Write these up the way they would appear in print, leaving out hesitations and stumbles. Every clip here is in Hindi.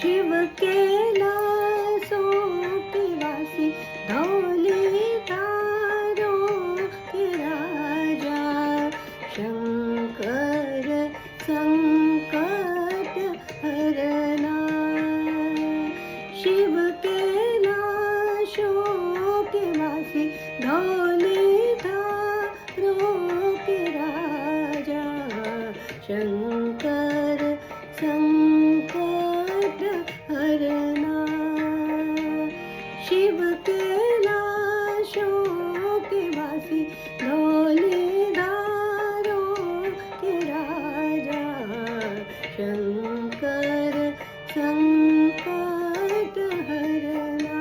शिव कैलासों के वासी धौलीधारों के राजा शंकर संकट हरना। शिव कैलाशों के वासी धौलीधारों के राजा शंकर संकट हरना। शिव कैलाशों के वासी धौलीधारों के राजा शंकर संकट हरना।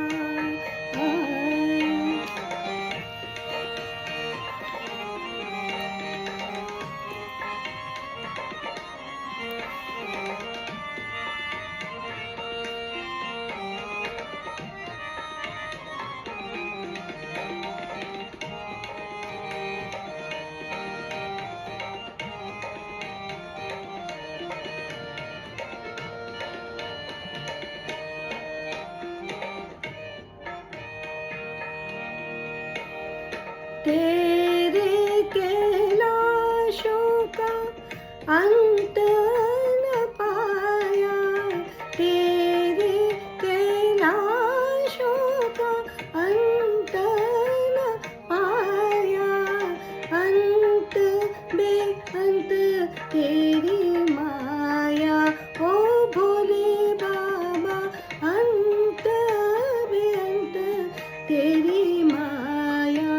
तेरे कैलाशों का अंत न पाया, तेरे कैलाशों का अंत न पाया। अंत बेअंत तेरी माया ओ भोले बाबा, अंत बेअंत तेरी माया।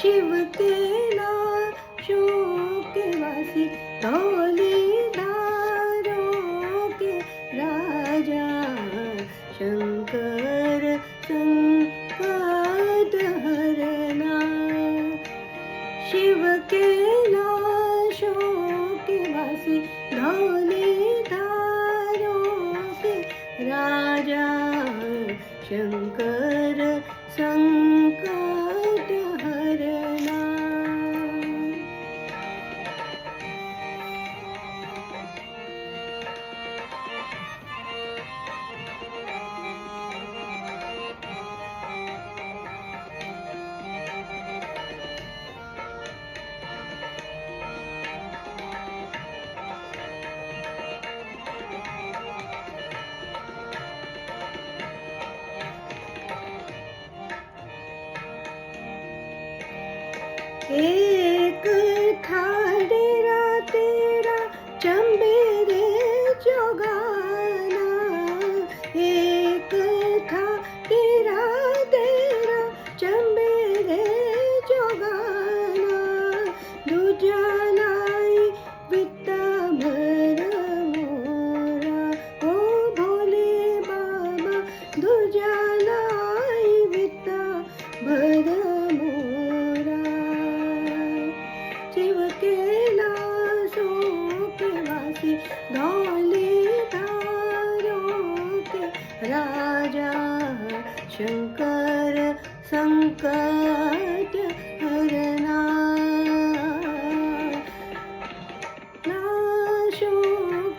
शिव कैलाशों के वासी धौलीधारों के राजा शंकर संकट हरना। शिव कैलाशों के वासी धौलीधारों के राजा शंकर संकट हरना। एक था डेरा तेरा चंबे रे जोगाना, एक था डेरा तेरा चंबे रे जोगाना। दूजा लाई वित्ता भर मोरा ओ भोले बाबा, दूजा लाई वित्ता भर मोरा। शिव कैलाशों के वासी धौलीधारों के राजा शंकर संकट हरना। कैलाशों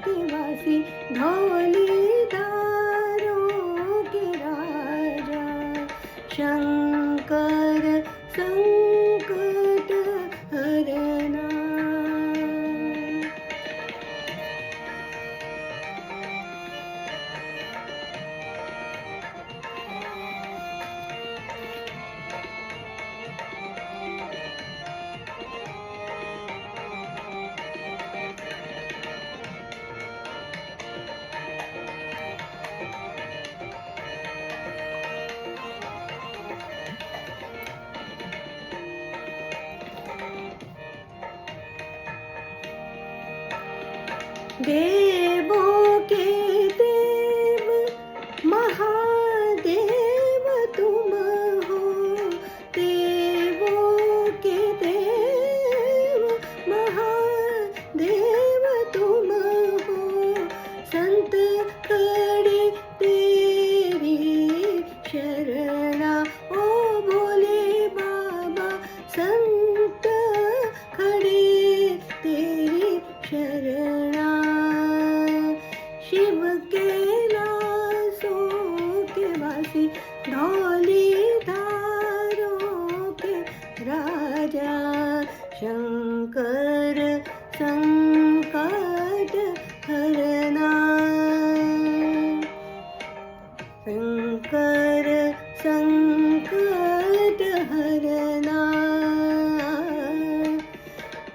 के वासी धौलीधारों के राजा शंकर संकट हरना। देवों के देव महादेव तुम हो, देवों के देव महादेव तुम हो। संत खड़े तेरी शरणा ओ भोले बाबा, संत खड़े तेरी शरणा।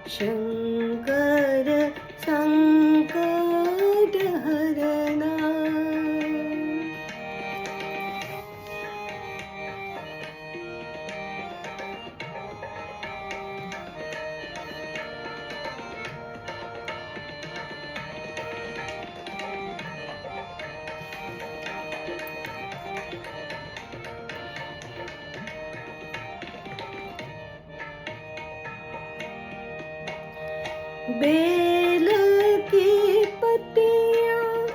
शंकर संकट हरणा. बेल की पत्तियां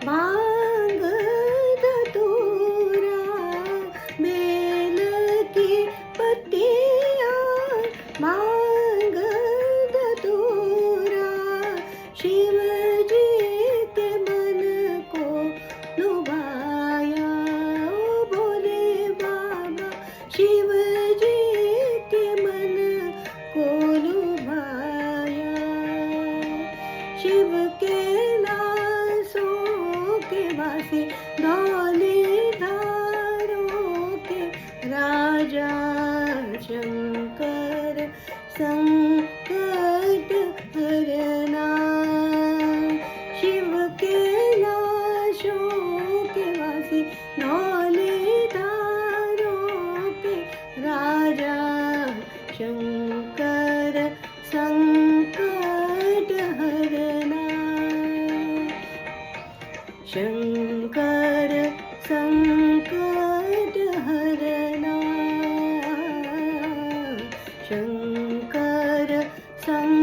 भांग धतूरा, बेल की पत्तियां भांग धतूरा, शिव जी के मन को लुभाया. ओ भोले बाबा शिव जी के मन को लुभाया. शिव के लाशों के वासी धौलीधारों के राजा, शंकर संकट हरना. शिव के लाशों के वासी धौलीधारों के राजा, शंकर संकट हरना. शंकर संकट हरना. शंकर संकट